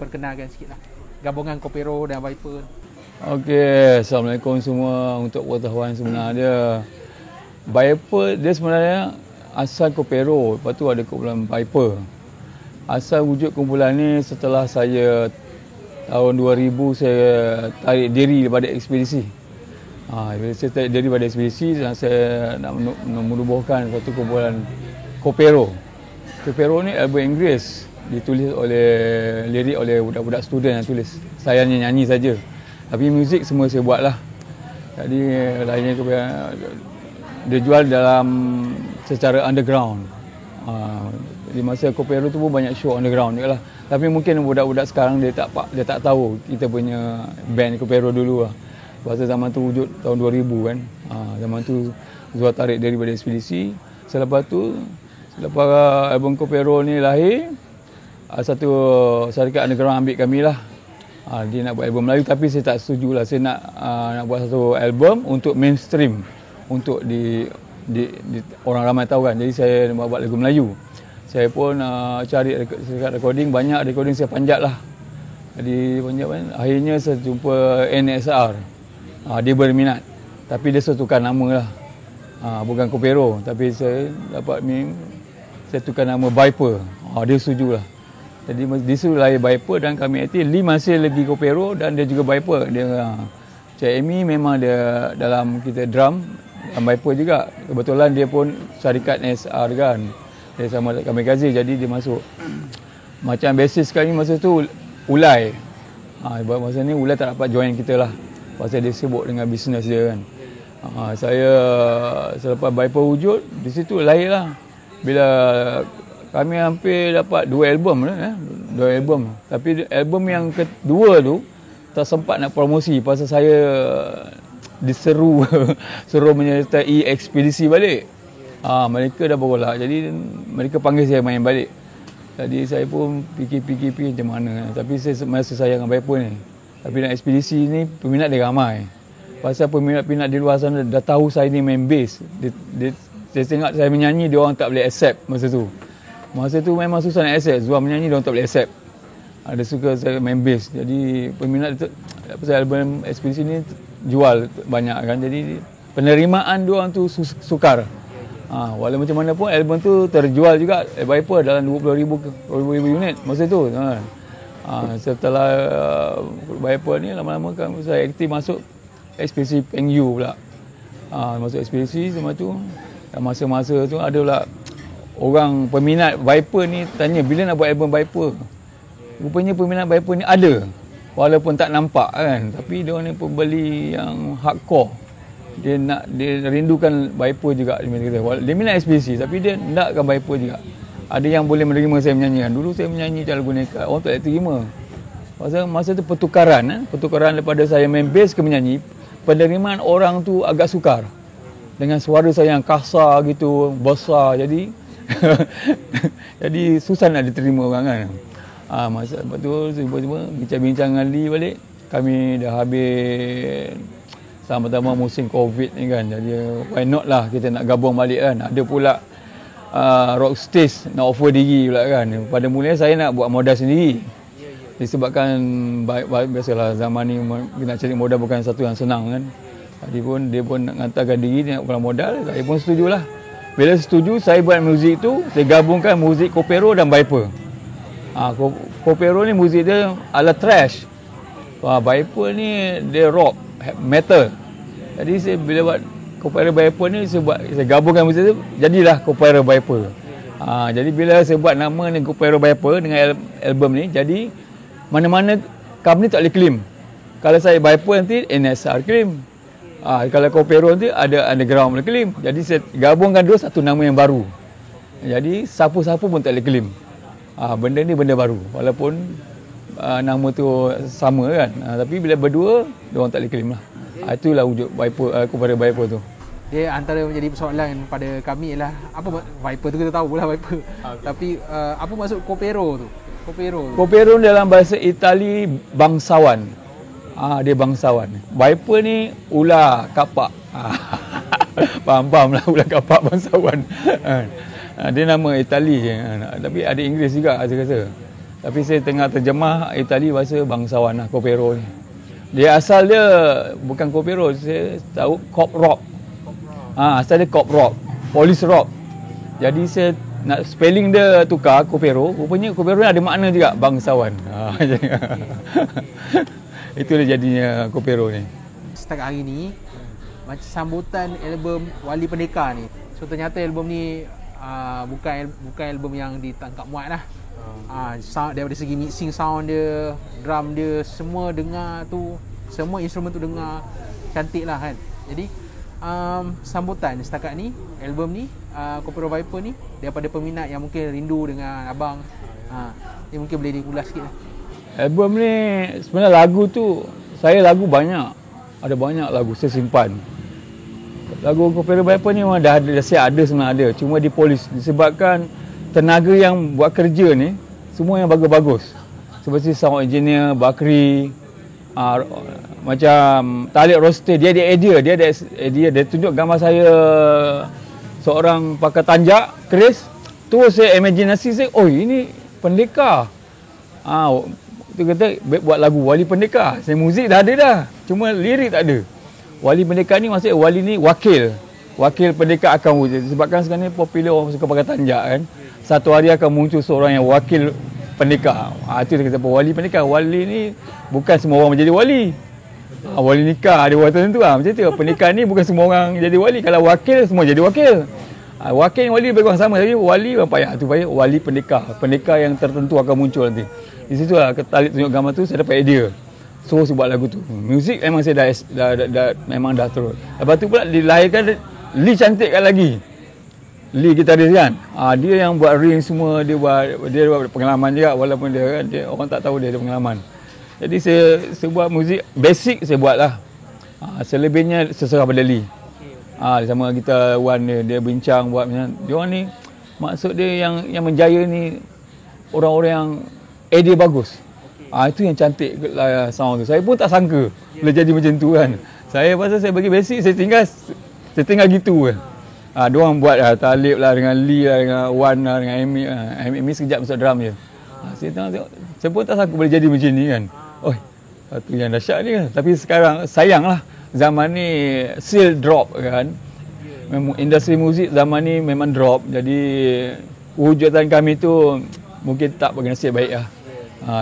perkenalkan sikit lah gabungan Kopero dan Viper. Okey, Assalamualaikum semua. Untuk pengetahuan sebenar dia, Viper dia sebenarnya asal Kopero, lepas tu ada kumpulan Viper. Asal wujud kumpulan ni setelah saya tahun 2000 saya tarik diri daripada ekspedisi. Bila saya tarik diri daripada ekspedisi dan saya nak menubuhkan satu kumpulan Kopero. Kopero ni album Inggeris, ditulis oleh lirik oleh budak-budak student yang tulis. Saya hanya nyanyi saja. Tapi muzik semua saya buat lah. Jadi lainnya dia jual dalam secara underground. Di masa Kopero tu pun banyak show underground juga lah. Tapi mungkin budak-budak sekarang dia tak tahu kita punya band Kopero dulu lah. Pasal zaman tu wujud tahun 2000 kan. Zaman tu Zua tarik daripada ekspedisi. Selepas album Kopero ni lahir, satu syarikat underground ambil kami lah. Dia nak buat album Melayu tapi saya tak setuju lah. Saya nak buat satu album untuk mainstream, untuk di orang ramai tahu kan. Jadi saya nak buat lagu Melayu. Saya pun cari recording, banyak recording saya panjat lah. Jadi panjat kan, akhirnya saya jumpa NSR. Dia berminat tapi dia tukar nama lah. Bukan Kopero tapi saya dapat saya tukar nama Viper. Dia setuju lah. Jadi disuruh lahir Viper dan kami aktif. Lee masih lagi Kopero dan dia juga Viper. Cik Amy memang dia dalam kita drum dan Viper juga. Kebetulan dia pun syarikat NSR kan. Dia sama kami gazi, jadi dia masuk. Macam basis kami masa tu Ulai. Masa ni Ulai tak dapat join kita lah. Pasal dia sibuk dengan bisnes dia kan. Saya selepas Viper wujud, di situ lahir lah. Bila kami hampir dapat 2 album lah, 2 album. Tapi album yang kedua tu tak sempat nak promosi pasal saya diseru suruh menyertai ekspedisi balik. Mereka dah berolak, jadi mereka panggil saya main balik. Jadi saya pun fikir macam mana. Tapi saya masih sayang dengan Viper ni. Tapi nak ekspedisi ni peminat dia ramai. Pasal peminat di luar sana dah tahu saya ni main bass. Saya tengok saya menyanyi, dia orang tak boleh accept masa tu. Masa tu memang susah nak accept. Zuan menyanyi, dia orang tak boleh accept. Dia suka saya main bass. Jadi peminat tu, pasal album ekspedisi ni jual banyak kan. Jadi penerimaan dia orang tu sukar. Walau macam mana pun album tu terjual juga Viper dalam 20,000 unit masa tu. Setelah Viper ni lama-lama kan saya aktif masuk ekspedisi Pengyu pula. Masuk ekspedisi semua tu. Dan masa-masa tu ada pula orang peminat Viper ni tanya bila nak buat album Viper. Rupanya peminat Viper ni ada. Walaupun tak nampak kan. Tapi dia ni pembeli yang hardcore. Dia rindukan Viper juga. Dia minat ekspedisi tapi dia nakkan Viper juga. Ada yang boleh menerima saya menyanyikan. Dulu saya menyanyi lagu Nekat. Orang tak boleh terima. Pasal masa tu pertukaran daripada saya main bass ke menyanyi. Penerimaan orang tu agak sukar. Dengan suara saya yang kasar gitu, besar. Jadi jadi susah nak diterima orang kan. Masa lepas tu tiba-tiba bincang-bincang dengan Lee balik. Kami dah habis sama-sama musim COVID ni kan. Jadi why not lah kita nak gabung balik kan. Ada pula Rockstage nak offer diri pula kan. Pada mulanya saya nak buat modal sendiri. Disebabkan biasalah zaman ni nak cari modal bukan satu yang senang kan. Dia pun nak hantarkan diri, dia nak pulang modal. Saya pun setujulah. Bila setuju, saya buat muzik tu, saya gabungkan muzik Kopero dan Viper. Kopero ni muzik dia ala thrash. Viper ni dia rock, metal. Jadi saya bila buat Kopero Viper ni, saya gabungkan muzik tu, jadilah Kopero Viper. Jadi bila saya buat nama ni Kopero Viper dengan album ni, jadi mana-mana company tak boleh claim. Kalau saya Viper nanti NSR claim. Kalau Kopero nanti ada underground boleh claim. Jadi saya gabungkan dua satu nama yang baru. Jadi siapa-siapa pun tak boleh claim. Benda ni benda baru. Walaupun nama tu sama kan. Tapi bila berdua, dia orang tak boleh claim lah. Itulah wujud Viper, Kopero Viper tu. Dia antara menjadi persoalan pada kami ialah apa Viper tu kita tahu pula Viper. Tapi apa maksud Kopero tu? Kopero dalam bahasa Itali bangsawan. Dia bangsawan. Viper ni ular kapak. Faham lah ular kapak bangsawan. Dia nama Itali je. Tapi ada Inggeris juga saya rasa. Tapi saya tengah terjemah Itali bahasa bangsawan lah, Copero ni. Dia asal dia bukan Copero, saya tahu Cop Rock. Asal dia Cop Rock, Police Rock. Jadi saya nak spelling dia tukar Copero, rupanya Copero ni ada makna juga bangsawan. Itulah jadinya Copero ni. Setakat hari ni macam sambutan album Wali Pendekar ni. So ternyata album ni bukan album yang ditangkap muat lah. Sound, daripada segi mixing sound dia, drum dia, semua dengar tu, semua instrumen tu dengar cantik lah kan. Jadi sambutan setakat ni, album ni, Copero Viper ni, daripada peminat yang mungkin rindu dengan abang, ni mungkin boleh dikulas sikit lah. Album ni sebenarnya lagu tu, lagu banyak. Ada banyak lagu saya simpan. Lagu Copero Viper ni memang dah siap ada, sebenarnya ada. Cuma dipolis disebabkan tenaga yang buat kerja ni semua yang bagus-bagus. Seperti sound engineer Bakri, macam Talib Roster, dia ada idea, dia tunjuk gambar saya seorang pakai tanjak keris. Terus saya imaginasi saya, oh ini pendekar. Dia kata buat lagu Wali Pendekar. Saya muzik dah ada dah, cuma lirik tak ada. Wali Pendekar ni maksudnya wali ni wakil pendekar akan wujud. Sebabkan sekarang ni popular orang suka pakai tanjak kan. Satu hari akan muncul seorang yang wakil pendekar. Itu dia kata apa, Wali Pendekar. Wali ni bukan semua orang menjadi wali. Wali nikah ada orang tertentu macam tu. Pendekar ni bukan semua orang jadi wali. Kalau wakil, semua jadi wakil. Wakil yang wali lebih kurang sama, tapi wali payah tu, payah wali pendekar yang tertentu akan muncul nanti. Di situ lah Talib tunjuk gambar tu, saya dapat idea. So saya buat lagu tu. Muzik memang saya dah memang dah terus. Lepas tu pula dilahirkan Lee cantikkan lagi. Lee gitaris kan. Dia yang buat ring semua, dia buat pengalaman juga, walaupun dia orang tak tahu dia ada pengalaman. Jadi saya buat muzik basic, saya buat lah. Selebihnya seserah pada Lee. Sama kita Wan dia bincang buat macam dia orang ni, maksud dia yang menjaya ni orang-orang yang idea bagus. Itu yang cantik lah sound tu. Saya pun tak sangka boleh jadi macam tu kan. Saya pasal saya bagi basic, saya tinggal gitu kan. Diorang buat lah, Talib lah dengan Lee lah, dengan Wan lah, dengan Amy. Amy sekejap masuk drum je. Saya tengok, saya pun tak sangka boleh jadi macam ni kan. Itu yang dahsyat ni kan. Tapi sekarang sayang lah, zaman ni still drop kan. Industri muzik zaman ni memang drop. Jadi wujudan kami tu mungkin tak bernasib baik lah.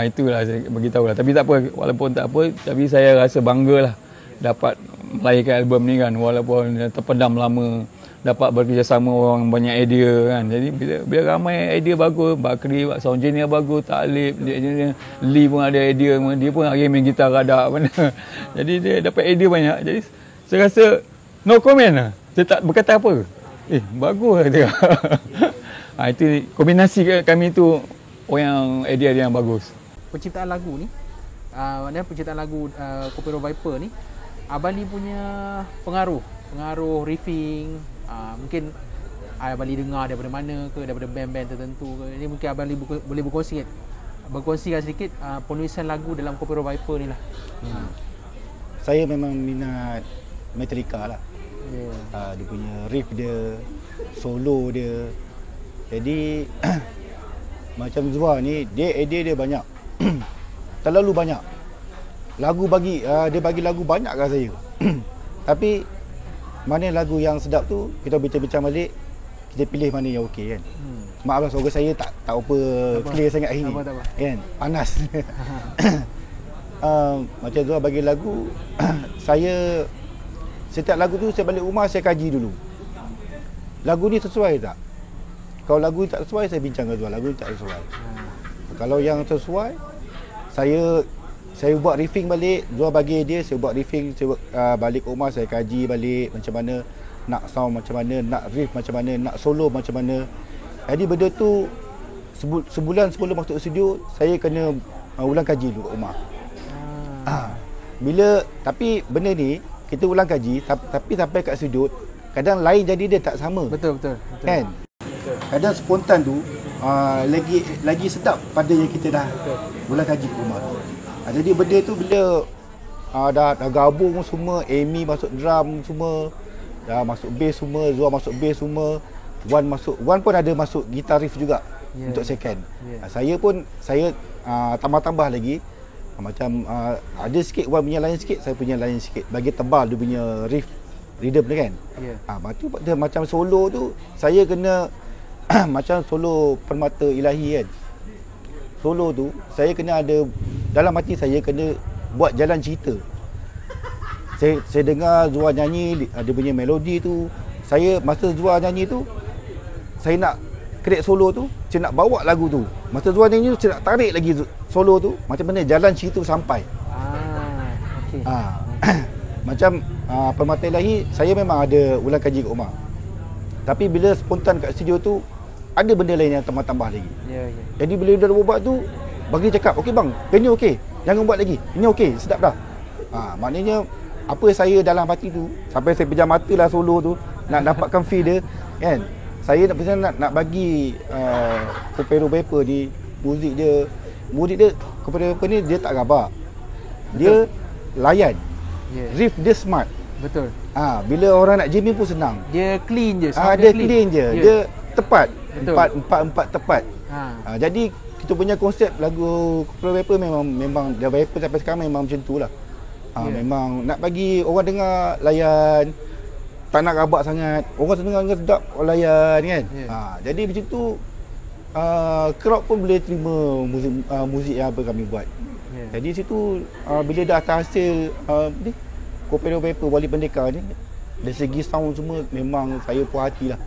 Itulah saya beritahu lah. Tapi tak apa, walaupun tak apa, tapi saya rasa bangga lah dapat melahirkan album ni kan. Walaupun terpendam lama, dapat bekerjasama orang banyak idea kan. Jadi bila ramai idea bagus, Bakri buat sound engineer bagus, Talib dia Lee pun ada idea, dia pun hari main gitar radak mana. Jadi dia dapat idea banyak. Jadi saya rasa no comment lah. Saya tak berkata apa. Bagus dia. Itu kombinasi kami tu orang yang idea dia yang bagus. Penciptaan lagu ni, maknanya penciptaan lagu Copero Viper ni, Abang Lee punya pengaruh riffing, mungkin Abang Lee dengar daripada mana ke, daripada band-band tertentu ke. Ini mungkin Abang Lee boleh berkongsikan sedikit penulisan lagu dalam Copero Viper ni lah. Saya memang minat Metallica lah. Dia punya riff dia, solo dia. Jadi macam Zwa ni, idea dia banyak. Terlalu banyak. Dia bagi lagu banyak kat saya. Tapi mana lagu yang sedap tu, kita bincang-bincang balik, kita pilih mana yang okey kan. Maaflah suara saya tak apa clear sangat hari ni. Kan? Panas. Macam Zwa bagi lagu, saya setiap lagu tu saya balik rumah saya kaji dulu. Lagu ni sesuai tak? Kalau lagu tak sesuai, saya bincang dengan Zwa, lagu tak sesuai. Kalau yang sesuai, saya buat riffing balik, Zwa bagi dia, saya buat riffing, saya balik ke rumah, saya kaji balik macam mana nak sound, macam mana nak riff, macam mana nak solo, macam mana. Jadi benda tu sebulan sebelum masuk studio, saya kena ulang kaji dulu kat rumah. Tapi benda ni kita ulang kaji, tapi sampai kat studio kadang lain jadi dia tak sama. Betul. Kan? Kadang spontan tu lagi sedap pada yang kita dah ulang kaji kat rumah. Jadi benda tu bila dah gabung semua, Amy masuk drum semua, dah masuk bass semua, Zwa masuk bass semua, Wan pun ada masuk gitar riff juga. untuk second. Saya pun tambah-tambah lagi. Macam ada sikit orang punya lain sikit, saya punya lain sikit. Bagi tebal dia punya rhythm dia kan. Macam solo tu saya kena macam solo Permata Ilahi kan. Solo tu saya kena ada dalam hati saya kena buat jalan cerita. Saya dengar Zua nyanyi dia punya melodi tu, saya masa Zua nyanyi tu saya nak create solo tu, saya nak bawa lagu tu. Masa Zua nyanyi tu saya nak tarik lagi solo tu, macam mana jalan cerita sampai. Okey. Macam Permata Ilahi saya memang ada ulang kaji kat rumah. Tapi bila spontan kat studio tu ada benda lain yang tambah-tambah lagi. Jadi bila dia dah buat tu bagi cakap, okey bang, ini okey, jangan buat lagi. Ini okey, sedap dah. Maknanya apa saya dalam hati tu sampai saya pejam mata lah solo tu nak dapatkan feel dia kan. Saya nak bagi Kopero Vapor ni muzik dia Kopero Vapor ni dia tak rabak. Dia layan. Riff dia smart. Betul. Bila orang nak jamming pun senang. Dia clean je. Dia clean je. Dia tepat. Betul. Empat tepat. Jadi kita punya konsep lagu Kopero Vapor memang dah Vapor sampai sekarang memang macam tu lah. Memang nak bagi orang dengar layan, tak nak rabak sangat. Orang dengar sedap layan kan. Jadi macam tu crowd pun boleh terima muzik yang apa kami buat. Jadi situ bila dah terhasil Kopero Vapor Wali Pendekar ni, dari segi sound semua memang saya puas hati lah.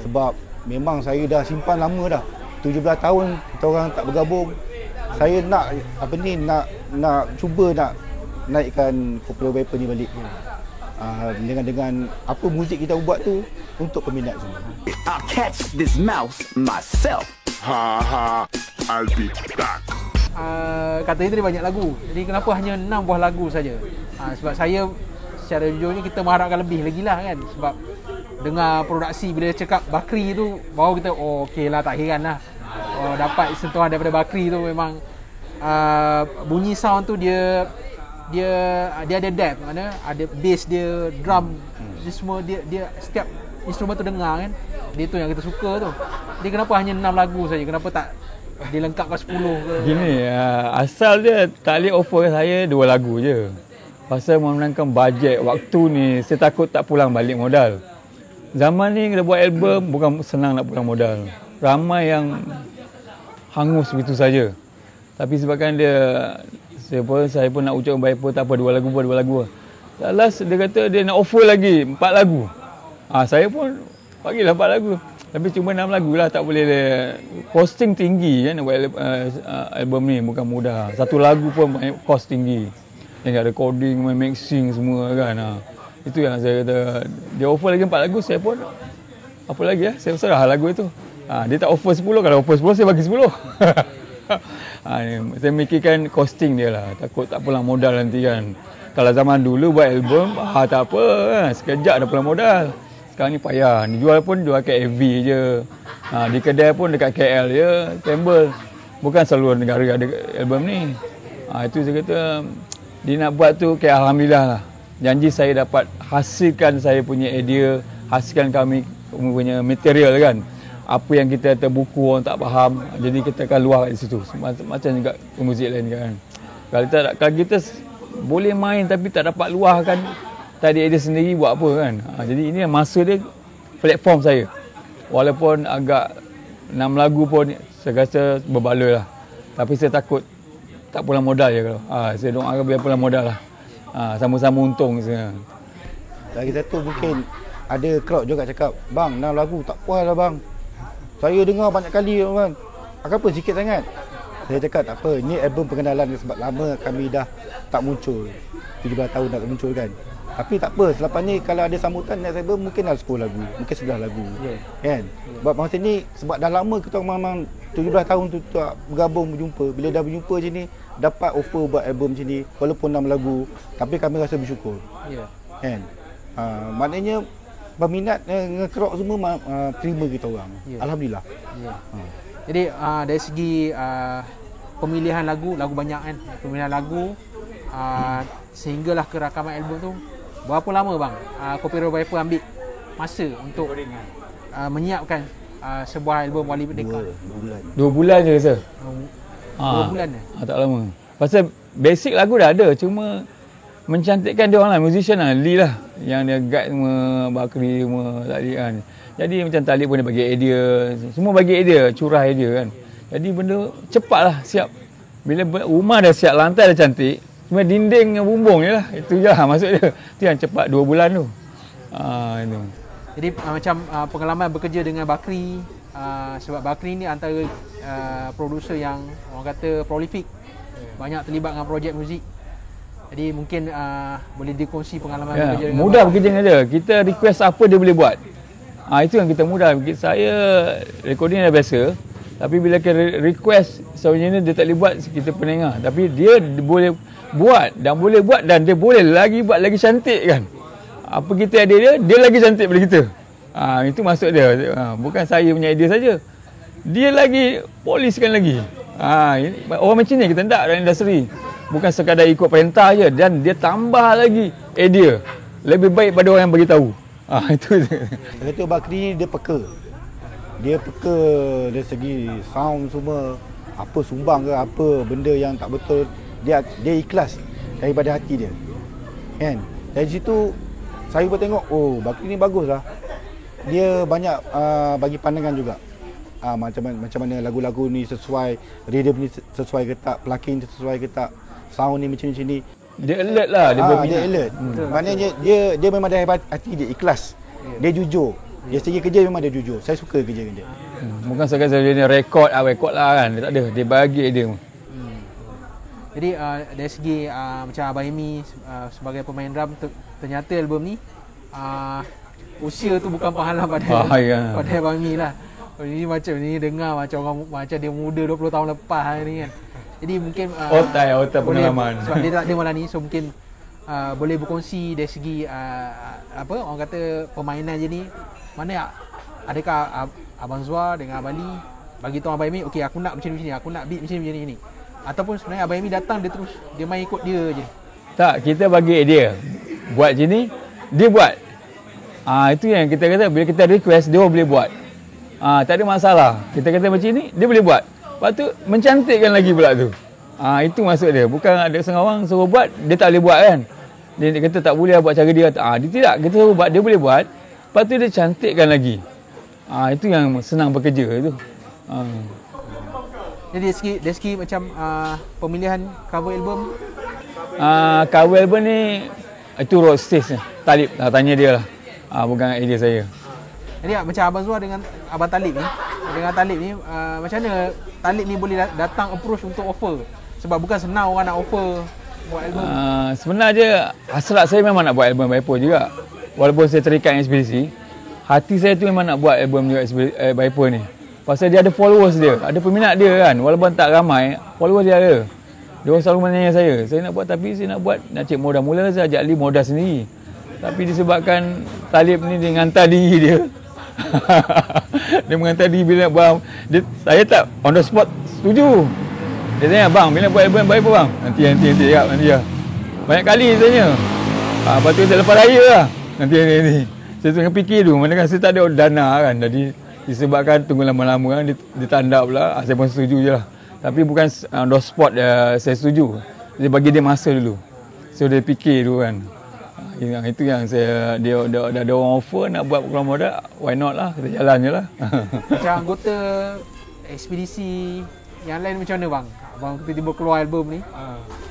Sebab memang saya dah simpan lama dah. 17 tahun kita orang tak bergabung. Saya nak nak cuba nak naikkan Kopero Vapor ni balik. Dengan apa muzik kita buat tu untuk peminat semua. I'll catch this mouse myself. I'll be back. Katanya tadi banyak lagu. Jadi kenapa hanya 6 buah lagu saja? Sebab saya secara jujurnya kita mengharapkan lebih lagi lah kan. Sebab dengar produksi bila dia cakap Bakri tu, baru kita okey lah, tak heran lah. Dapat sentuhan daripada Bakri tu. Memang bunyi sound tu dia ada depth, mana ada bass dia, drum dia semua, dia setiap instrumen tu dengar kan. Dia tu yang kita suka tu. Dia kenapa hanya 6 lagu saja? Kenapa tak dilengkapkan 10 ke? Gini, asal dia tak boleh offer saya 2 lagu je. Pasal memenangkan bajet waktu ni, saya takut tak pulang balik modal. Zaman ni kita buat album bukan senang nak pulang modal. Ramai yang hangus begitu saja. Tapi sebabkan saya pun nak ucap Vapor, tak apa, 2 lagu. Last dia kata dia nak offer lagi 4 lagu. Saya pun bagilah 4 lagu. Tapi cuma 6 lagu lah, tak boleh costing tinggi kan nak buat album ni, bukan mudah. 1 lagu pun cost tinggi. Dengan recording, mixing semua kan. Itu yang saya kata, dia offer lagi 4 lagu, saya pun apa lagi saya serah lagu itu. Dia tak offer 10, kalau offer 10 saya bagi 10. Saya mikirkan costing dia lah, takut tak pulang modal nanti kan. Kalau zaman dulu buat album tak apa kan, sekejap dah pulang modal. Sekarang ni payah, jual pun jual kat AV je, di kedai pun dekat KL je, Campbell. Bukan seluruh negara ada album ni. Itu saya kata dia nak buat tu, alhamdulillah lah. Janji saya dapat hasilkan saya punya idea, hasilkan kami punya material kan. Apa yang kita terbuku orang tak faham, jadi kita akan luar di situ. Macam juga muzik lain kan. Kalau kita boleh main tapi tak dapat luahkan tadi idea sendiri, buat apa kan. Jadi ini masa dia, platform saya. Walaupun agak 6 lagu pun saya rasa berbaloi lah. Tapi saya takut tak pulang modal je kalau. Saya doakan biar pulang modal lah. Sama-sama untung sebenarnya. Lagi satu mungkin ada crowd juga cakap, bang 6 lagu tak puas lah bang. Saya dengar banyak kali kan. Apa sikit sangat? Saya cakap tak apa, ni album pengenalan sebab lama kami dah tak muncul. 17 tahun dah tak muncul kan. Tapi tak apa, selepas ni kalau ada sambutan next album mungkin ada 10 lagu, mungkin 11 lagu. Kan? Sebab masa ni sebab dah lama kita memang 17 tahun tu tak bergabung berjumpa. Bila dah berjumpa macam ni, dapat offer buat album macam ni walaupun 6 lagu, tapi kami rasa bersyukur. Kan? Maknanya peminat dengan crowd semua terima kita orang. Alhamdulillah. Jadi dari segi pemilihan lagu banyak kan. Pemilihan lagu sehinggalah ke rakaman album tu, berapa lama bang Kopero Vapor ambil masa untuk menyiapkan sebuah album Wali Merdeka? 2 bulan. 2 bulan je rasa. 2 bulan je? Tak lama. Pasal basic lagu dah ada, cuma mencantikkan dia orang lah, musician lah, Lee lah yang dia guide semua, Bakri semua tadi kan. Jadi macam Talib pun dia bagi idea, semua bagi idea, curah idea kan. Jadi benda cepat lah, siap. Bila rumah dah siap, lantai dah cantik, cuma dinding dengan bumbung je lah, itu je lah maksud dia. Itu yang cepat 2 bulan tu. Itu. Jadi macam pengalaman bekerja dengan Bakri, sebab Bakri ni antara producer yang orang kata prolific, banyak terlibat dengan projek muzik. Jadi mungkin boleh dikongsi pengalaman bekerja dengan mudah bekerja dengan dia. Kita request apa dia boleh buat. Itu yang kita mudah. Saya recording dah biasa, tapi bila kita request sebenarnya dia tak boleh buat, kita pernah dengar. Tapi dia boleh buat dan dia boleh lagi buat lagi cantik kan. Apa kita ada dia lagi cantik daripada kita. Itu maksud dia. Bukan saya punya idea saja. Dia lagi poliskan lagi. Orang macam ni kita tak dalam industri. Bukan sekadar ikut perintah je, dan dia tambah lagi idea. Lebih baik pada orang yang beritahu. Itu je. Saya kata Bakri ni dia peka. Dia peka dari segi sound semua. Apa sumbang ke apa benda yang tak betul, dia ikhlas daripada hati dia. Kan? Dari situ saya pun tengok, oh Bakri ni baguslah. Dia banyak bagi pandangan juga. Macam mana lagu-lagu ni sesuai, rhythm ni sesuai ke tak, plucking sesuai ke tak, sound ni macam ni. Dia alert lah, dia alert. Maknanya dia memang dari hati dia ikhlas. Dia jujur. Dia segi kerja memang dia jujur. Saya suka kerja dengan dia. Bukan sekadar dia record lah kan. Dia tak ada, dia bagi dia. Jadi dari segi macam Abang Amy sebagai pemain drum, ternyata album ni usia tu bukan penghalang pada Abang Amy lah. Ini macam ni dengar macam orang macam dia muda 20 tahun lepas ni kan. Jadi mungkin otak pengalaman. Sebab dia tak ada malam ni, so mungkin boleh berkongsi dari segi apa orang kata permainan je ni. Mana adakah Abang Zwa dengan Abang Ali bagi tahu Abang Amy, okey aku nak macam ni, aku nak beat macam ni. Ataupun sebenarnya Abang Amy datang dia main ikut dia je. Tak, kita bagi idea. Buat macam ni, dia buat. Itu yang kita kata, bila kita request dia boleh buat. Tak ada masalah. Kita kata macam ni, dia boleh buat. Lepas tu mencantikkan lagi pula tu. Itu maksud dia. Bukan ada setengah orang suruh buat, dia tak boleh buat kan. Dia kata tak boleh buat cara dia. Dia tidak. Kita suruh buat, dia boleh buat. Lepas tu dia cantikkan lagi. Itu yang senang bekerja tu. Jadi dari segi macam pemilihan cover album. Cover album ni itu road stage ni. Talib tanya dia lah. Bukan idea saya. Jadi macam Abang Zwa dengan Abang Talib ni, macam mana Talib ni boleh datang approach untuk offer? Sebab bukan senang orang nak offer buat album. Sebenarnya hasrat saya memang nak buat album Bipolar juga. Walaupun saya terikat dengan ekspedisi, hati saya tu memang nak buat album juga Bipolar ni. Pasal dia ada followers dia, ada peminat dia kan. Walaupun tak ramai, followers dia ada. Dia orang selalu menanya saya nak buat, tapi saya nak buat, nak cek modal. Mula saya ajak Ali modal sendiri. Tapi disebabkan Talib ni dia hantar diri dia. Dia menghantar diri bila bang. Saya tak on the spot setuju. Dia tanya, bang bila buat album baik apa bang? Nanti ya. Banyak kali dia tanya. Lepas tu kita lepas raya lah. Nanti. Saya tengah fikir tu, mana kan saya tak ada dana kan. Jadi disebabkan tunggu lama-lama kan, dia tanda pula. Saya pun setuju je lah. Tapi bukan on the spot saya setuju. Dia bagi dia masa dulu. So dia fikir tu kan. Itu yang saya, dia ada orang offer nak buat program modal, why not lah, kita jalan je lah. Macam anggota ekspedisi yang lain macam mana bang? Abang tiba-tiba keluar album ni,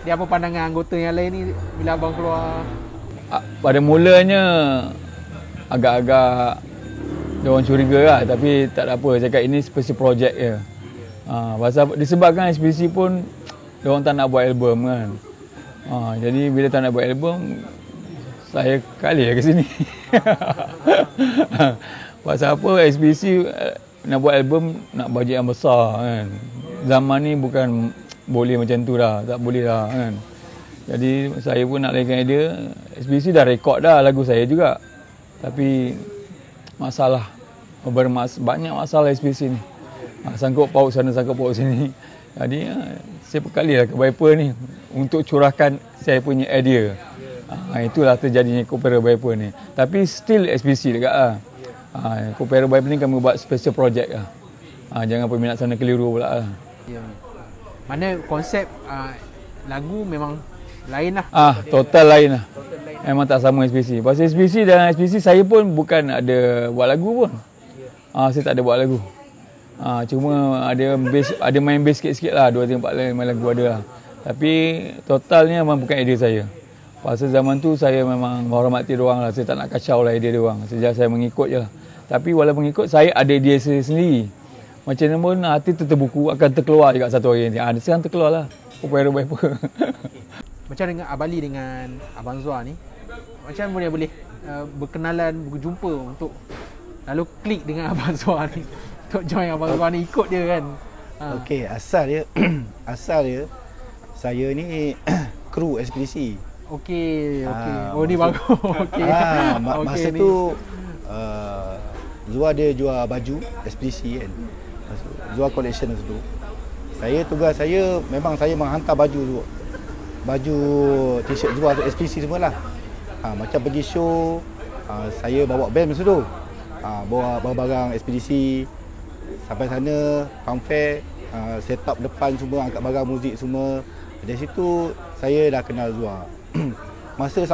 dia apa pandangan anggota yang lain ni bila abang keluar? Pada mulanya agak-agak dia orang curiga lah, tapi tak ada apa, cakap ini special project je. Pasal disebabkan ekspedisi pun dia orang tak nak buat album kan. Jadi bila tak nak buat album, saya kali lah ke sini. Pasal apa, ekspedisi nak buat album nak bajet yang besar kan. Zaman ni bukan boleh macam tu dah, tak boleh dah kan. Jadi saya pun nak lakukan idea, ekspedisi dah rekod dah lagu saya juga. Tapi masalah, banyak masalah ekspedisi ni. Sangkut paut sana, sangkut paut sini. Jadi saya berkali lah ke Viper ni untuk curahkan saya punya idea. Itulah terjadinya Kopera Viper ni. Tapi still ekspedisi dekat lah. Kopero Viper ni kami buat special project lah. Jangan peminat sana keliru pula lah. Ya. Mana konsep lagu memang lain lah. Total lain lah. Memang tak sama SPC. Pasal SPC dan SPC saya pun bukan ada buat lagu pun. Saya tak ada buat lagu. Cuma ada main bass sikit-sikit lah. 2-3 main lagu ada lah. Tapi totalnya memang bukan idea saya. Pasal zaman tu saya memang menghormati diorang lah. Saya tak nak kacau lah idea diorang. Sejak saya mengikut je lah. Tapi walaupun mengikut, saya ada idea saya sendiri. Macam mana pun arti terbuku akan terkeluar juga satu hari nanti. Sekarang terkeluar lah. Kopero Viper. Macam dengan Abali dengan Abang Zwa ni, macam mana boleh berkenalan, berjumpa untuk lalu klik dengan Abang Zwa ni untuk join Abang Zwa ni, ikut dia kan. Okey, asal dia saya ni kru ekspedisi. Okey. Oh ni bagus. Okey. Masa tu Zwa dia jual baju ekspedisi kan. Zwa collection masa tu. Tugas saya memang saya menghantar baju t-shirt Zwa ekspedisi semualah. Macam pergi show, saya bawa band masa tu. Bawa barang ekspedisi sampai sana, funfair, set up depan semua, angkat barang muzik semua. Dari situ saya dah kenal Zwa. Masa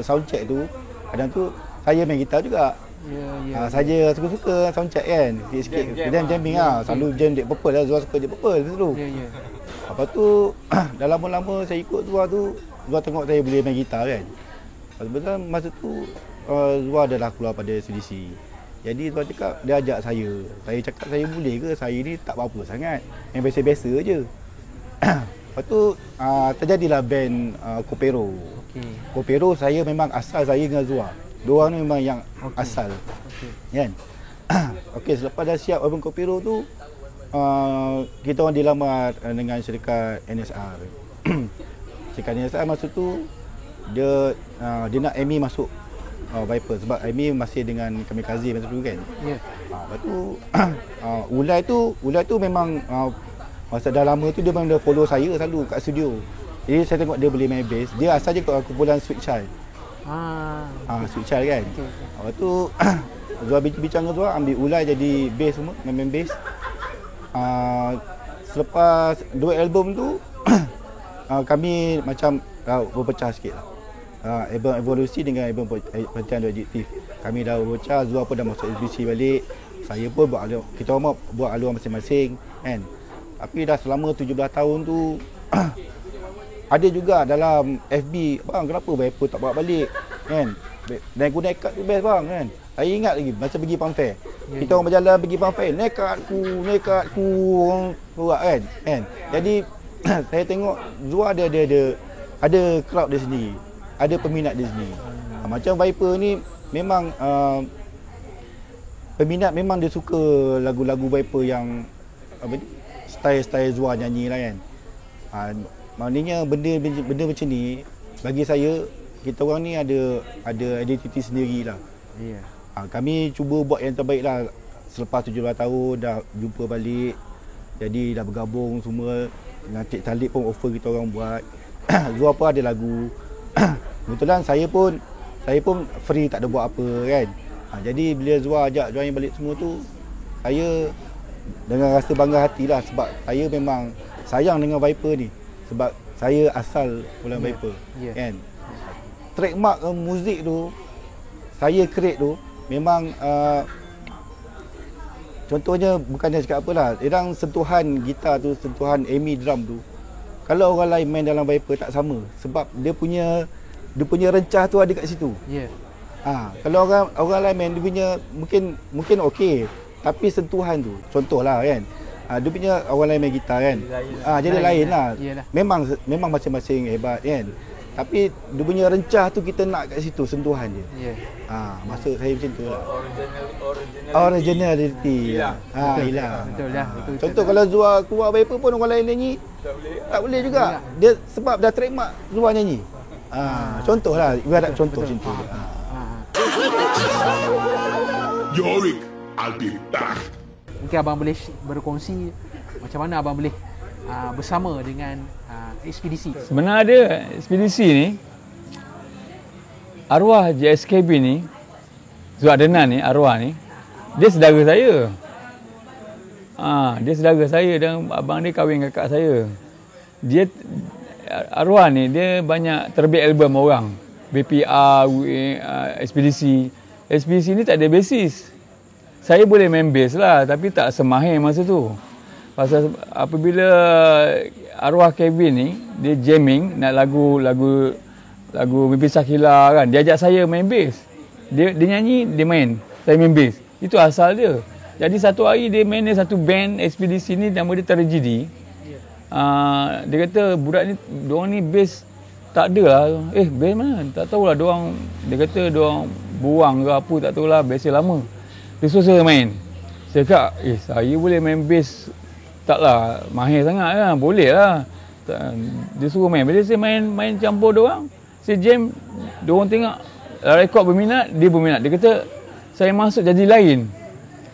sound check tu, kadang tu saya main gitar juga. Saja suka-suka sound check kan. Sikit-sikit jamming lah. Selalu jam Deep Purple lah. Zwa suka Deep Purple dulu. Lepas tu dah lama-lama saya ikut Zwa tu, Zwa tengok saya boleh main gitar kan. Sebenarnya masa tu Zwa dah keluar pada CDC. Jadi Zwa cakap, dia ajak saya. Saya cakap saya boleh ke? Saya ni tak apa-apa sangat. Yang biasa-biasa je. Lepas tu terjadilah band Kopero. Kopero saya memang asal saya dengan Zwa. Dua orang ni memang yang asal. Kan? Okey, selepas dah siap album Kopero tu, kita orang dilamar dengan syarikat NSR. Syarikat NSR masa tu dia nak Amy masuk Viper sebab Amy masih dengan Kamikaze masa tu kan. Lepas tu Ulai tu memang masa dah lama tu dia memang follow saya selalu kat studio. Jadi saya tengok dia boleh main bass. Dia asal je kat kumpulan Sweet Child. Sweet Child kan. Lepas tu Zwa bincang dengan Zwa, ambil Ulai jadi bass semua, main bass. Selepas 2 album tu kami macam berpecah sikit lah. Album Evolusi dengan album Perhentian Adjektif. Kami dah berpecah, Zwa pun dah masuk SBC balik. Saya pun kita orang buat alur masing-masing kan. Tapi dah selama 17 tahun tu ada juga dalam FB, bang kenapa Viper tak bawa balik kan. Dan aku nekat tu best bang kan. Saya ingat lagi masa pergi funfair. Kita orang berjalan pergi funfair, nekatku orang buat kan. Jadi saya tengok Zwa ada crowd di sini, ada peminat di sini. Macam Viper ni memang peminat memang dia suka lagu-lagu Viper yang style Zwa nyanyi lah kan. Maknanya benda macam ni bagi saya, kita orang ni ada identiti sendiri lah. Kami cuba buat yang terbaik lah. Selepas 17 tahun dah jumpa balik, jadi dah bergabung semua. Dengan Cik Talib pun offer kita orang buat. Zwa pun ada lagu. Kebetulan saya pun free, tak ada buat apa kan. Jadi bila Zwa ajak join balik semua tu, saya dengan rasa bangga hatilah sebab saya memang sayang dengan Viper ni. Sebab saya asal bulan Viper kan. Trademark muzik tu saya create tu memang contohnya bukannya cakap apalah, orang sentuhan gitar tu, sentuhan Amy drum tu, kalau orang lain main dalam Viper tak sama sebab dia punya rencah tu ada kat situ. Kalau orang lain main dia punya mungkin okey, tapi sentuhan tu contohlah kan, dia punya orang lain main gitar kan, jadi lain lah. Memang masing-masing hebat kan, tapi dia punya rencah tu kita nak kat situ, sentuhan dia. Maksud saya macam tu lah. Originality. Hilang. Betul lah. Contoh kalau Zwa keluar Viper pun orang lain nyanyi, tak boleh juga. Dia sebab dah trademark Zwa nyanyi. Contohlah, ibarat contoh macam tu. Yorick, I'll be back. Mungkin abang boleh berkongsi macam mana abang boleh bersama dengan ekspedisi. Sebenarnya ekspedisi ni, arwah JSKB ni, Zwa Adenan ni, arwah ni, dia saudara saya. Dia saudara saya dan abang dia kahwin kakak saya. Dia arwah ni dia banyak terbit album orang. BPR, Ekspedisi. Ekspedisi ni tak ada basis. Saya boleh main bass lah tapi tak semahir masa tu. Pasal apabila arwah Kevin ni dia jamming nak lagu Mimpi Sakila kan, dia ajak saya main bass. Dia nyanyi, dia main, saya main bass. Itu asal dia. Jadi satu hari dia main satu band Ekspedisi ni, nama dia Tragedy. Dia kata budak ni, diorang ni bass tak ada lah. Bass mana? Tak tahulah diorang, dia kata diorang buang ke apa tak tahulah, bass dia lama. Dia suruh saya main. Saya kata, saya boleh main bass taklah mahir sangat kan, boleh lah. Dia suruh main. Bila saya main campur diorang, saya jam, diorang tengok rekod berminat, dia berminat. Dia kata saya masuk jadi lain,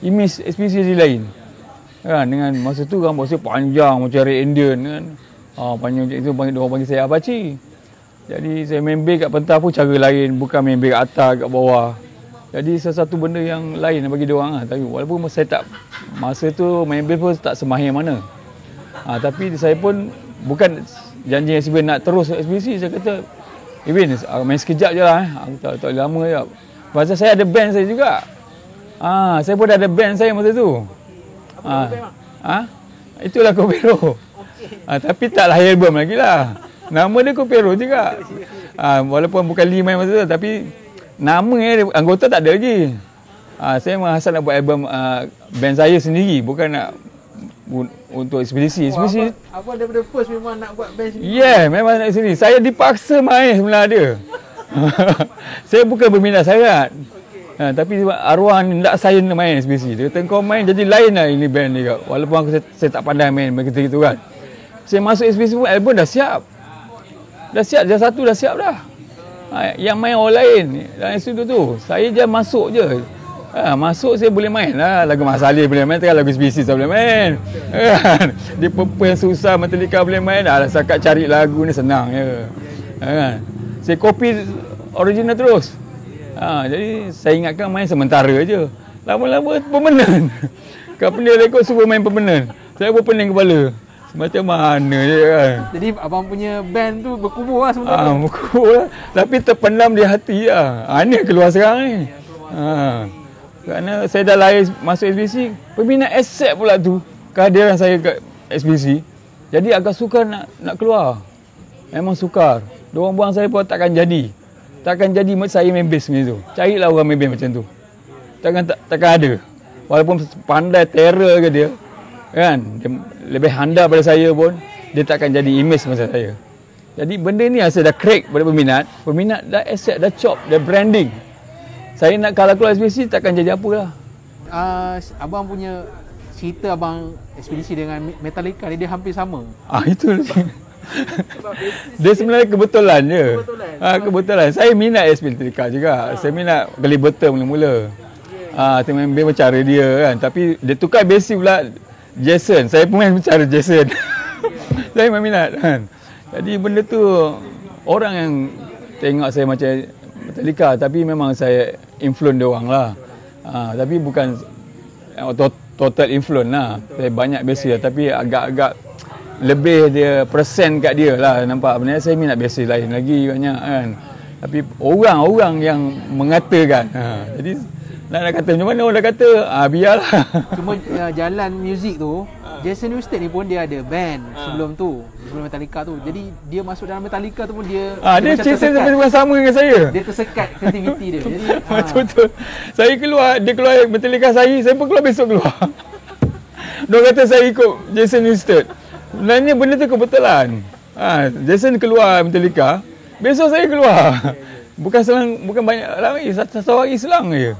image Ekspedisi jadi lain kan. Dengan masa tu rambut saya panjang macam Red Indian kan, panjang macam itu, diorang panggil saya Apache. Jadi saya main bass kat pentas pun cara lain, bukan main bass kat atas, kat bawah. Jadi sesuatu benda yang lain bagi diorang lah. Tapi walaupun saya tak, masa tu main bass pun tak semahir mana. Tapi saya pun bukan janji yang sebenarnya nak terus Ekspedisi. Saya kata, Win, main sekejap je lah. Aku tak lama je. Pasal saya ada band saya juga. Saya pun ada band saya masa tu. Itulah Kopero. Tapi tak lahir album lagi lah. Nama dia Kopero juga. Walaupun bukan Lee main masa tu, tapi nama anggota tak ada lagi. Saya memang asal nak buat album band saya sendiri, bukan nak untuk Ekspedisi. Ekspedisi Abang daripada first memang nak buat band sendiri? Yeah, memang nak sendiri. Saya dipaksa main sebenarnya dia. Saya bukan berminat sangat. Tapi arwah ni tak saya nak main Ekspedisi. Dia kata kau main jadi lain lah ini band ni. Walaupun saya tak pandai main begitu-gitu kan. Saya masuk Ekspedisi pun album dah siap. Dah satu dah siap dah. Yang main orang lain dalam studio tu. Saya je masuk je. Masuk saya boleh main lah. Lagu Mak Saleh boleh main, lagu Ekspedisi saya boleh main. Dia Purple susah, Metallica boleh main. Setakat cari lagu ni senang je. Saya copy original terus. Jadi saya ingatkan main sementara je. Lama-lama permanent. Company rekod suruh main permanent. Saya pun pening kepala. Macam mana je kan. Jadi abang punya band tu berkubur lah sementara. Berkubur lah. Tapi terpendam di hati lah. Ini keluar sekarang ni. Kerana saya dah lahir masuk Ekspedisi, peminat accept pula tu kehadiran saya kat Ekspedisi. Jadi agak sukar nak keluar. Memang sukar. Diorang buang saya pun takkan jadi. Takkan jadi saya main bass macam tu. Carilah orang main bass macam tu. Takkan ada. Walaupun pandai terror ke dia, kan, dia lebih handal pada saya pun, dia takkan jadi image macam saya. Jadi benda ni saya dah crack pada peminat. Peminat dah accept, dah chop, dah branding. Saya nak kalau keluar Ekspedisi takkan jadi apa lah. Abang punya cerita abang Ekspedisi dengan Metallica ni dia hampir sama. Itu dia sebenarnya kebetulan je. Kebetulan. Saya minat Metallica juga. Saya minat Gary Burton mula-mula. Saya main bass macam cara dia kan. Tapi dia tukar bassist pula Jason. Saya pun main cara Jason. Saya memang minat kan. Jadi benda tu orang yang tengok saya macam Metallica, tapi memang saya influence dia orang lah. Tapi bukan total influence lah. Saya banyak biasa tapi agak-agak lebih dia persen kat dia lah, nampak. Sebenarnya saya minat biasa lain lagi banyak kan. Tapi orang-orang yang mengatakan. Jadi nak kata macam mana orang dah kata, biarlah. Cuma jalan muzik tu, Jason Newsted ni pun dia ada band sebelum Metallica tu. Jadi dia masuk dalam Metallica tu pun dia cerita sampai sama dengan saya. Dia tersekat kreativiti dia. Jadi betul. Saya keluar, dia keluar Metallica saya pun keluar besok keluar. Dia kata saya ikut Jason Newsted. Sebenarnya benda tu kebetulan. Jason keluar Metallica, besok saya keluar. Bukan banyak lagi, satu hari selang je.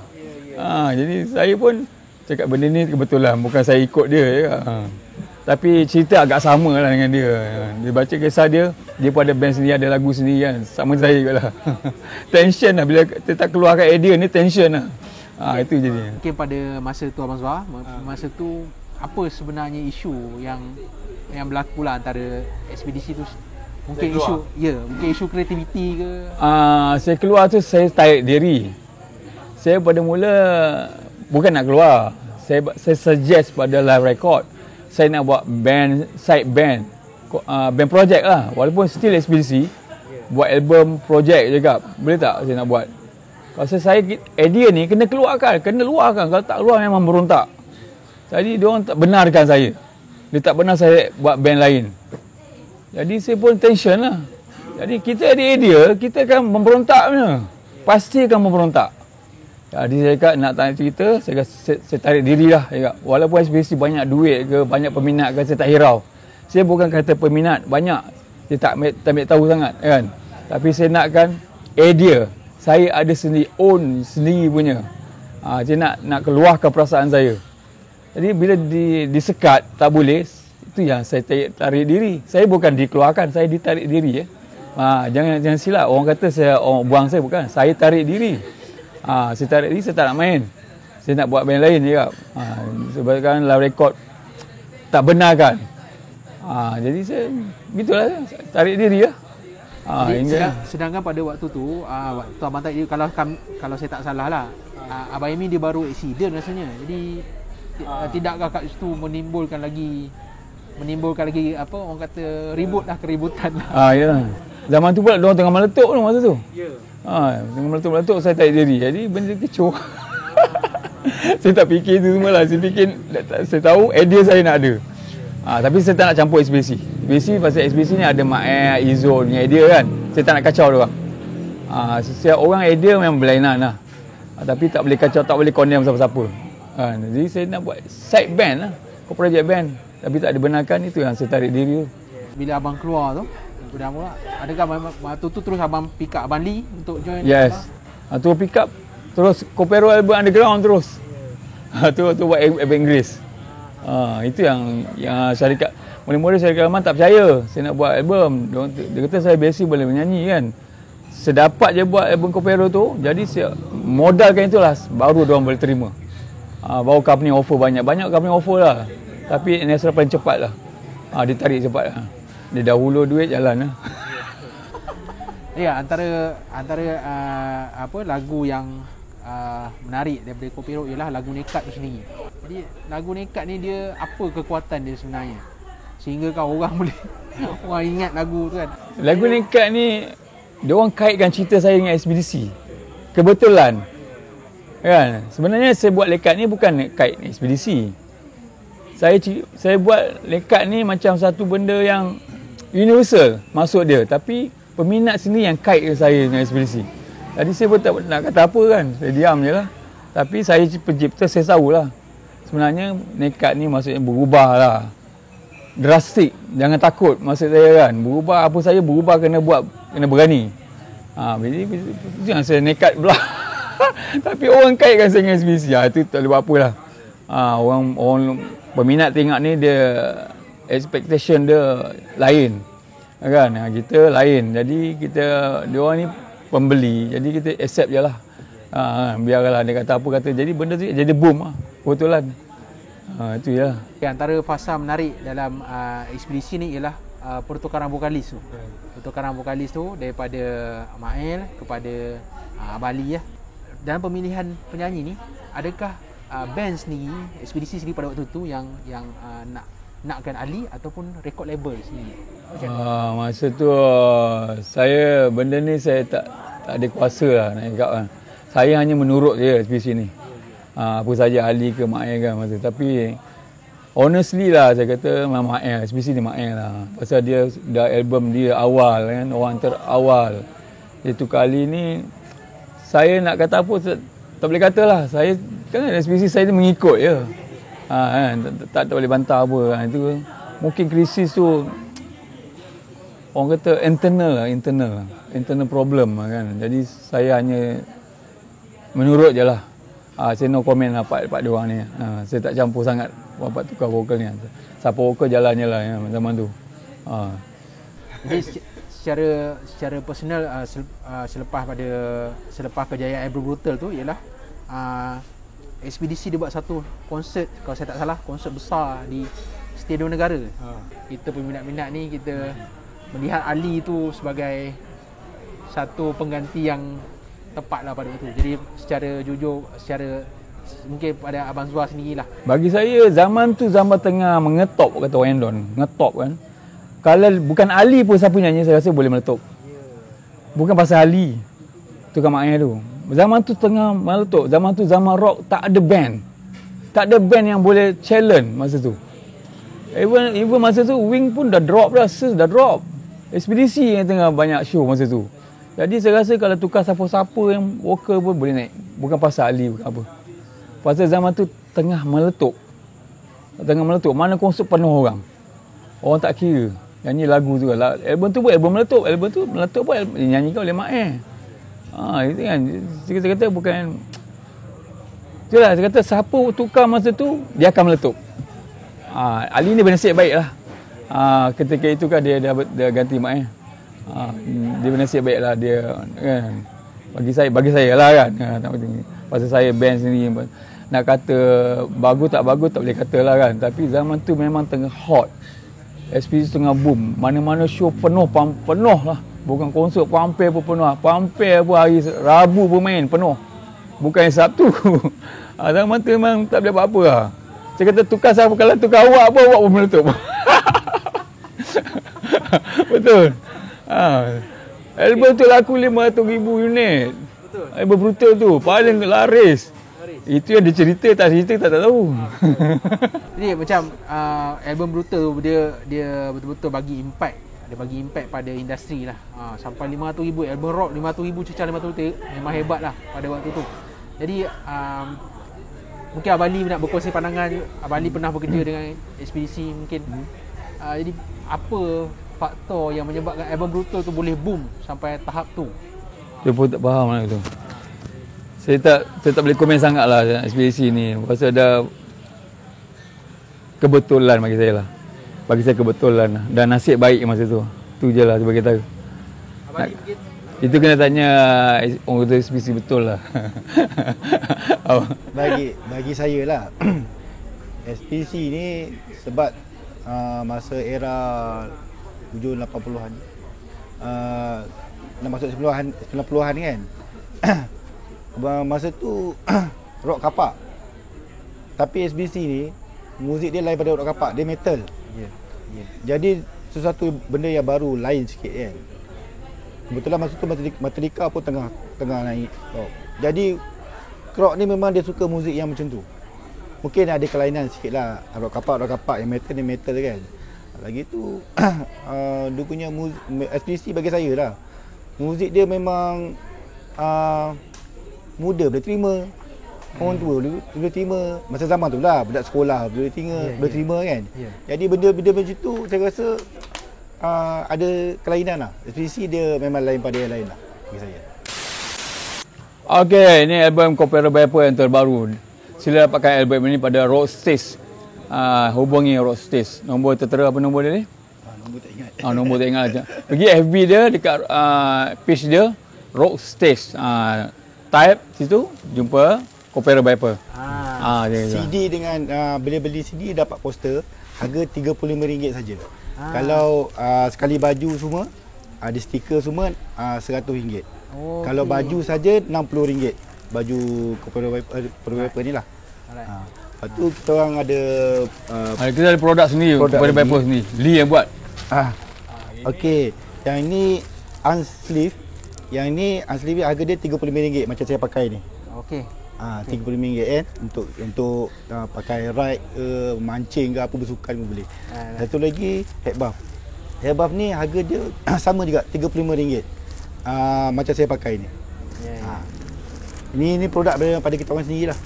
Jadi saya pun cakap benda ni kebetulan, bukan saya ikut dia je. Tapi cerita agak sama lah dengan dia. Dia baca kisah dia pun ada band sendiri, ada lagu sendiri kan. Sama saya juga lah. Tension lah, bila kita tak keluarkan idea ni tension lah. Itu jadi. Mungkin pada masa tu Abang Zwar, masa tu apa sebenarnya isu yang berlaku lah antara Ekspedisi tu? Mungkin mungkin isu kreativiti ke? Saya keluar tu saya tarik diri. Saya pada mula bukan nak keluar. Saya suggest pada live record. Saya nak buat band, side band. Band project lah. Walaupun still ekspedisi. Buat album project juga. Boleh tak saya nak buat? Pasal saya, idea ni kena keluarkan. Kalau tak keluar memang berontak. Jadi diorang tak benarkan saya. Dia tak benar saya buat band lain. Jadi saya pun tension lah. Jadi kita ada idea, kita akan memberontak punya. Pasti akan memberontak. Jadi saya kata nak tanya cerita, saya tarik diri lah. Walaupun ekspedisi banyak duit ke, banyak peminat ke, saya tak hirau. Saya bukan kata peminat banyak. Saya tak ambil tahu sangat kan. Tapi saya nakkan idea. Saya ada sendiri, own sendiri punya. Saya nak keluarkan perasaan saya. Jadi bila disekat, tak boleh, itu yang saya tarik diri. Saya bukan dikeluarkan, saya ditarik diri. Jangan silap, orang kata saya buang saya, bukan. Saya tarik diri. Saya tarik diri, saya tak nak main. Saya nak buat band lain juga. Sebabkan live record tak benarkan. Jadi saya, begitulah, tarik diri lah. Sedangkan pada waktu tu, waktu Abang tadi, kalau saya tak salah lah, Abang Amy dia baru accident rasanya. Jadi tidakkah kat situ menimbulkan lagi apa orang kata keributan lah. Ya. Zaman tu pula diorang tengah meletup tu masa tu. Ya. Tengah meletup saya tarik diri. Jadi benda kecoh. Saya tak fikir tu semua lah. Saya tahu idea saya nak ada. Tapi saya tak nak campur ekspedisi. Pasal ekspedisi ni ada Mak Izzul punya idea kan. Saya tak nak kacau diorang. Setiap orang idea memang berlainan lah. Tapi tak boleh kacau, tak boleh condemn siapa-siapa. Jadi saya nak buat side band lah, project band. Tapi tak dibenarkan, itu yang saya tarik diri tu. Bila abang keluar tu, adakah waktu tu terus abang pick up Abang Lee untuk join? Yes. Tu pick up, terus Kopero album underground terus. Tu buat album Inggeris. Itu yang syarikat, mula-mula syarikat Rahman tak percaya saya nak buat album. Dia kata saya basic boleh menyanyi kan. Sedapat je buat album Kopero tu, jadi saya modalkan itulah, baru diorang boleh terima. Baru company offer banyak company offer lah. Tapi Nasra paling cepat lah. Dia tarik cepat lah. Dia dah hulur duit jalan lah. Ya, antara lagu yang menarik daripada Kopi Rock ialah lagu Nekat tu sendiri. Jadi lagu Nekat ni dia apa kekuatan dia sebenarnya? Sehingga orang boleh orang ingat lagu tu kan. Lagu Nekat ni dia orang kaitkan cerita saya dengan ekspedisi. Kebetulan. Kan? Sebenarnya saya buat Lekat ni bukan kait ekspedisi. Saya buat Lekat ni macam satu benda yang universal masuk dia. Tapi peminat sini yang kait saya dengan ekspedisi. Jadi saya pun tak nak kata apa kan. Saya diam je lah. Tapi saya pencipta, saya tahu lah. Sebenarnya Nekat ni maksudnya berubah lah. Drastik. Jangan takut maksud saya kan. Berubah apa saja berubah kena buat, kena berani. Jadi itu yang saya nekat pula. Tapi orang kaitkan saya dengan ekspedisi. Itu tak boleh buat apa lah. Orang peminat tengok ni dia expectation dia lain. Kan? Kita lain. Jadi dia orang ni pembeli. Jadi kita accept je lah. Biarlah dia kata apa kata. Jadi benda tu jadi boom lah. Kebetulan. Itu je lah. Antara fasa menarik dalam ekspedisi ni ialah pertukaran vokalis tu. Pertukaran vokalis tu daripada Mael kepada Abali lah. Dalam pemilihan penyanyi ni, adakah band sendiri, ekspedisi sendiri pada waktu tu yang nakkan Ali ataupun record label sendiri? Masa tu saya benda ni saya tak ada kuasa lah nak cakap kan. Saya hanya menurut je ekspedisi ni. Apa saja Ali ke Mak Air kan masa. Tapi honestly lah saya kata Mak Air, ekspedisi ni Mak Air lah. Pasal dia dah album dia awal kan, orang terawal. Itu kali ni saya nak kata apa tak boleh kata lah. Saya kan ekspedisi saya ni mengikut je. Kan, tak boleh bantah apa kan. Itu mungkin krisis tu orang kata internal problem kan. Jadi saya hanya menurut je lah. Saya no comment lah part dia orang ni. Saya tak campur sangat part tukar vokal ni. Siapa vokal jalan je lah ya, zaman tu. Jadi secara personal selepas kejayaan Ebro Brutal tu ialah ekspedisi dia buat satu konsert, kalau saya tak salah konsert besar di Stadium Negara. Kita peminat-minat ni kita melihat Ali tu sebagai satu pengganti yang tepat lah pada waktu. Jadi secara jujur, Mungkin pada Abang Zuar sendirilah. Bagi saya zaman tu zaman tengah mengetop kata orang Indon. Ngetop kan. Kalau bukan Ali pun siapa nyanyi saya rasa boleh meletup. Bukan pasal Ali. Tu kan maknanya tu. Zaman tu tengah meletup. Zaman tu zaman rock tak ada band. Tak ada band yang boleh challenge masa tu. Even masa tu Wing pun dah drop dah. Dah drop. Ekspedisi yang tengah banyak show masa tu. Jadi saya rasa kalau tukar siapa-siapa yang vokal pun boleh naik. Bukan pasal Ali bukan apa. Pasal zaman tu tengah meletup. Tengah meletup. Mana konsert penuh orang. Orang tak kira. Nyanyi lagu tu lah. Album tu pun album meletup. Album tu meletup pun dinyanyikan oleh Mak Air. Itu kan. Saya kata bukan. Itulah saya kata siapa tukar masa tu dia akan meletup. Ali ni bernasib baik lah. Ketika itu kan dia ganti Mak Air. Dia bernasib baik lah dia kan. Bagi saya lah kan. Pasal saya band sendiri. Nak kata bagus tak boleh kata lah kan. Tapi zaman tu memang tengah hot. SPC tengah boom. Mana-mana show penuh lah. Bukan konsert Pampir pun penuh. Pampir pun hari Rabu pun main penuh. Bukan yang Sabtu. Zaman tu memang tak boleh apa-apa lah. Saya kata tukar siapa. Kalau tukar awak pun meletup. Betul. Album tu laku 500,000 unit. Betul. Album Brutal tu paling laris. Itu yang dia cerita tak tahu. Jadi macam album Brutal tu dia betul-betul bagi impact. Dia bagi impact pada industri lah. Sampai 500,000 album rock 500,000 cecah 500,000 memang hebat lah pada waktu tu. Jadi mungkin Abang Ali nak berkongsi pandangan. Abang Ali pernah bekerja dengan ekspedisi mungkin. Jadi apa faktor yang menyebabkan album Brutal tu boleh boom sampai tahap tu? Saya pun tak faham lah itu. Saya tak boleh komen sangat lah ekspedisi ni. Pasal ada kebetulan bagi saya lah. Bagi saya kebetulan lah. Dan nasib baik masa tu. Tu je lah sebagai tahu. Itu kena tanya orang kata ekspedisi betul lah. Bagi saya lah. ekspedisi ni sebab masa era hujung 80-an. Nak masuk 90-an ni kan. Masa tu rock kapak. Tapi SBC ni muzik dia lain pada rock kapak, dia metal. Jadi sesuatu benda yang baru, lain sikit kan. Kebetulan masa tu Metallica pun tengah naik rock. Jadi rock ni memang dia suka muzik yang macam tu. Mungkin ada kelainan sikit lah. Rock kapak, yang metal kan. Lagi tu dia punya SBC bagi saya lah, muzik dia memang muda boleh terima, orang tua boleh terima. Masa zaman tu lah, budak sekolah boleh terima kan. Jadi benda-benda macam tu saya rasa ada kelainan lah. SPC dia memang lain pada yang lain lah bagi saya. Okay, ini album Kopero Viper yang terbaru. Sila dapatkan album ini pada Rockstage. Hubungi Rockstage. Nombor tertera apa nombor dia ni? Nombor tak ingat. Nombor tak ingat aja. Pergi FB dia dekat page dia Rockstage. Type situ jumpa Kopero Viper. CD dengan beli CD dapat poster harga RM35 saja. Kalau sekali baju semua ada stiker semua RM100. Kalau baju saja RM60. Baju Kopero Viper ni lah. Lepas tu kita orang ada kita ada produk sendiri, Kopero Viper sendiri. Lee yang buat. Okey, yang ini unsleeve. Yang ni unsleeve harga dia RM35 macam saya pakai ni. Okey. RM35 kan untuk pakai ride ke, mancing ke apa, bersukan pun boleh. Satu lagi head buff. Head buff ni harga dia sama juga RM35. Macam saya pakai ni. Ini produk daripada kita orang sendirilah.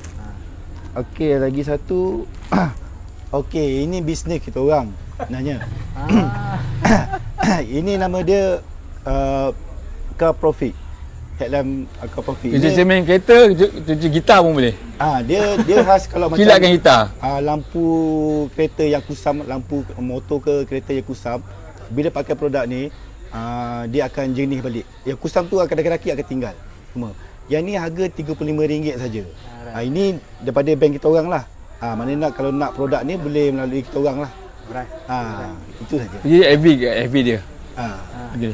Okey, lagi satu. Okey, ini bisnes kita orang sebenarnya. Ini nama dia Car Profit. Headlamp Car Profit. Cuci main kereta, cuci gitar pun boleh. Dia khas kalau macam kilatkan gitar. Lampu kereta yang kusam, lampu motor ke kereta yang kusam, bila pakai produk ni dia akan jernih balik. Yang kusam tu akan laki-laki akan tinggal semua. Yang ni harga RM35 saja. Ini daripada bank kita orang lah. Maknanya kalau nak produk ni boleh melalui kita orang lah. Itu saja. Jadi FB dia. Okay.